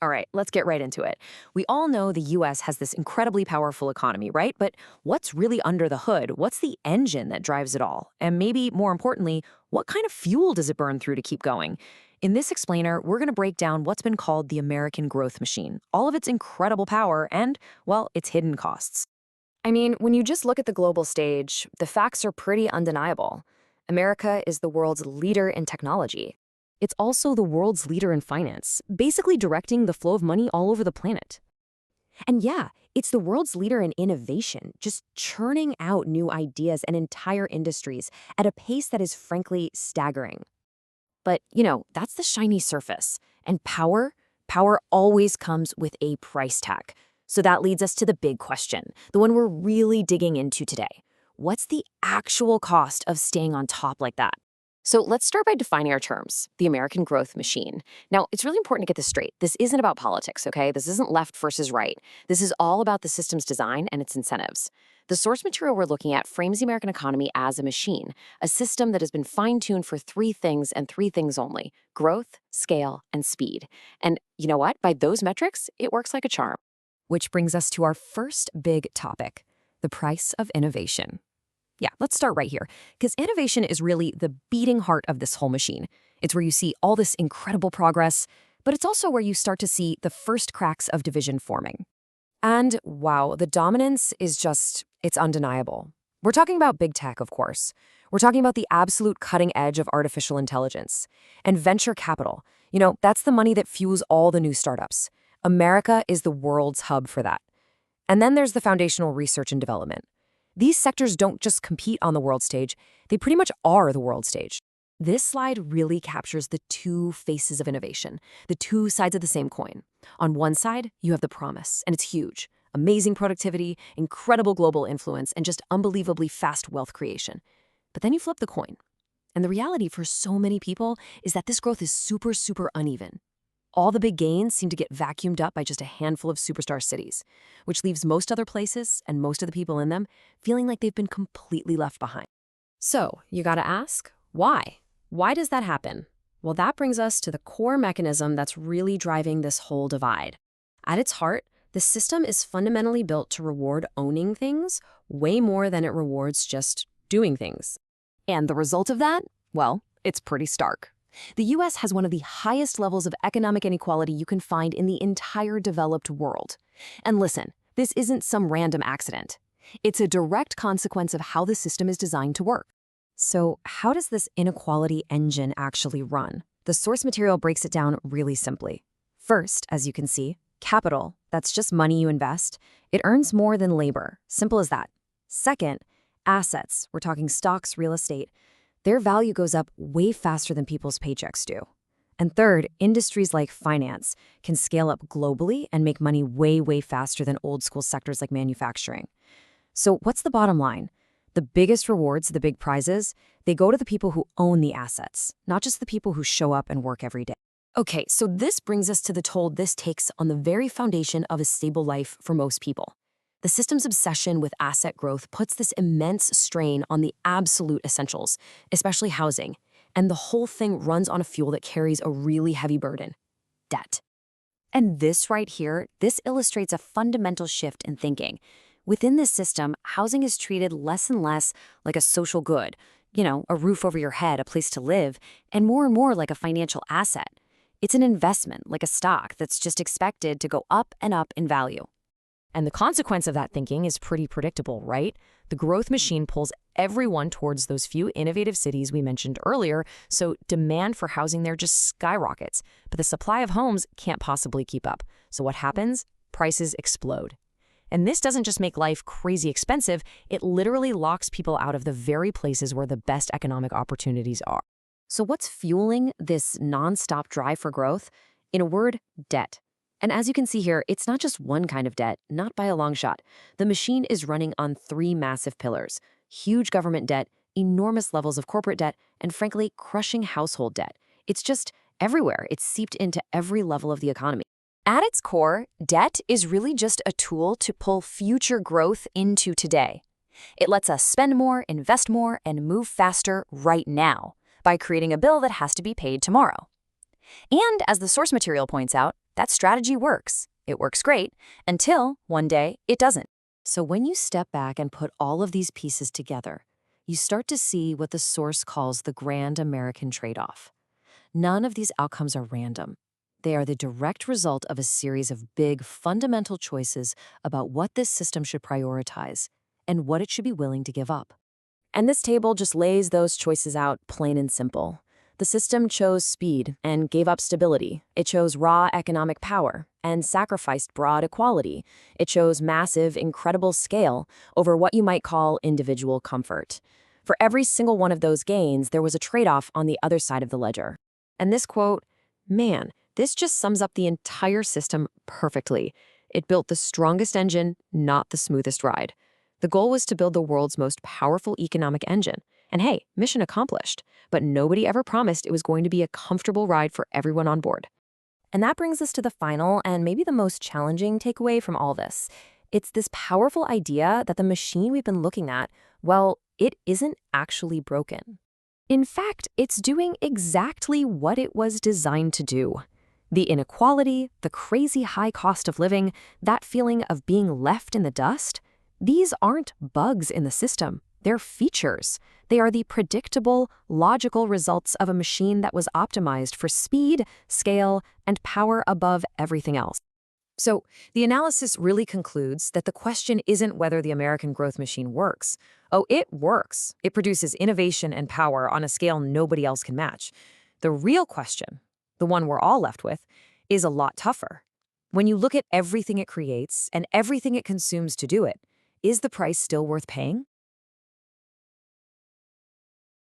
All right, let's get right into it. We all know the US has this incredibly powerful economy, right? But what's really under the hood? What's the engine that drives it all? And maybe more importantly, what kind of fuel does it burn through to keep going? In this explainer, we're going to break down what's been called the American growth machine, all of its incredible power and, well, its hidden costs. I mean, when you just look at the global stage, the facts are pretty undeniable. America is the world's leader in technology. It's also the world's leader in finance, basically directing the flow of money all over the planet. And yeah, it's the world's leader in innovation, just churning out new ideas and entire industries at a pace that is frankly staggering. But, that's the shiny surface. And power always comes with a price tag. So that leads us to the big question, the one we're really digging into today. What's the actual cost of staying on top like that? So let's start by defining our terms, the American growth machine. Now, it's really important to get this straight. This isn't about politics, okay? This isn't left versus right. This is all about the system's design and its incentives. The source material we're looking at frames the American economy as a machine, a system that has been fine-tuned for three things and three things only: growth, scale, and speed. And you know what? By those metrics, it works like a charm. Which brings us to our first big topic, the price of innovation. Yeah, let's start right here, because innovation is really the beating heart of this whole machine. It's where you see all this incredible progress, but it's also where you start to see the first cracks of division forming. And wow, the dominance is it's undeniable. We're talking about big tech, of course. We're talking about the absolute cutting edge of artificial intelligence. And venture capital, that's the money that fuels all the new startups. America is the world's hub for that. And then there's the foundational research and development. These sectors don't just compete on the world stage, they pretty much are the world stage. This slide really captures the two faces of innovation, the two sides of the same coin. On one side, you have the promise, and it's huge. Amazing productivity, incredible global influence, and just unbelievably fast wealth creation. But then you flip the coin. And the reality for so many people is that this growth is super, super uneven. All the big gains seem to get vacuumed up by just a handful of superstar cities, which leaves most other places and most of the people in them feeling like they've been completely left behind. So, you gotta ask, why? Why does that happen? Well, that brings us to the core mechanism that's really driving this whole divide. At its heart, the system is fundamentally built to reward owning things way more than it rewards just doing things. And the result of that? Well, it's pretty stark. The US has one of the highest levels of economic inequality you can find in the entire developed world. And listen, this isn't some random accident. It's a direct consequence of how the system is designed to work. So how does this inequality engine actually run? The source material breaks it down really simply. First, as you can see, capital, that's just money you invest, it earns more than labor. Simple as that. Second, assets, we're talking stocks, real estate, their value goes up way faster than people's paychecks do. And third, industries like finance can scale up globally and make money way, way faster than old school sectors like manufacturing. So what's the bottom line? The biggest rewards, the big prizes, they go to the people who own the assets, not just the people who show up and work every day. Okay, so this brings us to the toll this takes on the very foundation of a stable life for most people. The system's obsession with asset growth puts this immense strain on the absolute essentials, especially housing, and the whole thing runs on a fuel that carries a really heavy burden: debt. And this right here, this illustrates a fundamental shift in thinking. Within this system, housing is treated less and less like a social good, a roof over your head, a place to live, and more like a financial asset. It's an investment, like a stock, that's just expected to go up and up in value. And the consequence of that thinking is pretty predictable, right? The growth machine pulls everyone towards those few innovative cities we mentioned earlier, so demand for housing there just skyrockets. But the supply of homes can't possibly keep up. So what happens? Prices explode. And this doesn't just make life crazy expensive, it literally locks people out of the very places where the best economic opportunities are. So what's fueling this nonstop drive for growth? In a word, debt. And as you can see here, it's not just one kind of debt, not by a long shot. The machine is running on three massive pillars: huge government debt, enormous levels of corporate debt, and frankly, crushing household debt. It's just everywhere. It's seeped into every level of the economy. At its core, debt is really just a tool to pull future growth into today. It lets us spend more, invest more, and move faster right now by creating a bill that has to be paid tomorrow. And as the source material points out, That strategy works. It works great until one day it doesn't. So when you step back and put all of these pieces together, you start to see what the source calls the grand American trade-off. None of these outcomes are random. They are the direct result of a series of big, fundamental choices about what this system should prioritize and what it should be willing to give up. And this table just lays those choices out plain and simple. The system chose speed and gave up stability. It chose raw economic power and sacrificed broad equality. It chose massive, incredible scale over what you might call individual comfort. For every single one of those gains, there was a trade-off on the other side of the ledger. And this quote, man, this just sums up the entire system perfectly. It built the strongest engine, not the smoothest ride. The goal was to build the world's most powerful economic engine. And hey, mission accomplished. But nobody ever promised it was going to be a comfortable ride for everyone on board. And that brings us to the final and maybe the most challenging takeaway from all this. It's this powerful idea that the machine we've been looking at, well, it isn't actually broken. In fact, it's doing exactly what it was designed to do. The inequality, the crazy high cost of living, that feeling of being left in the dust, these aren't bugs in the system. They're features. They are the predictable, logical results of a machine that was optimized for speed, scale, and power above everything else. So, the analysis really concludes that the question isn't whether the American growth machine works. Oh, it works. It produces innovation and power on a scale nobody else can match. The real question, the one we're all left with, is a lot tougher. When you look at everything it creates and everything it consumes to do it, is the price still worth paying?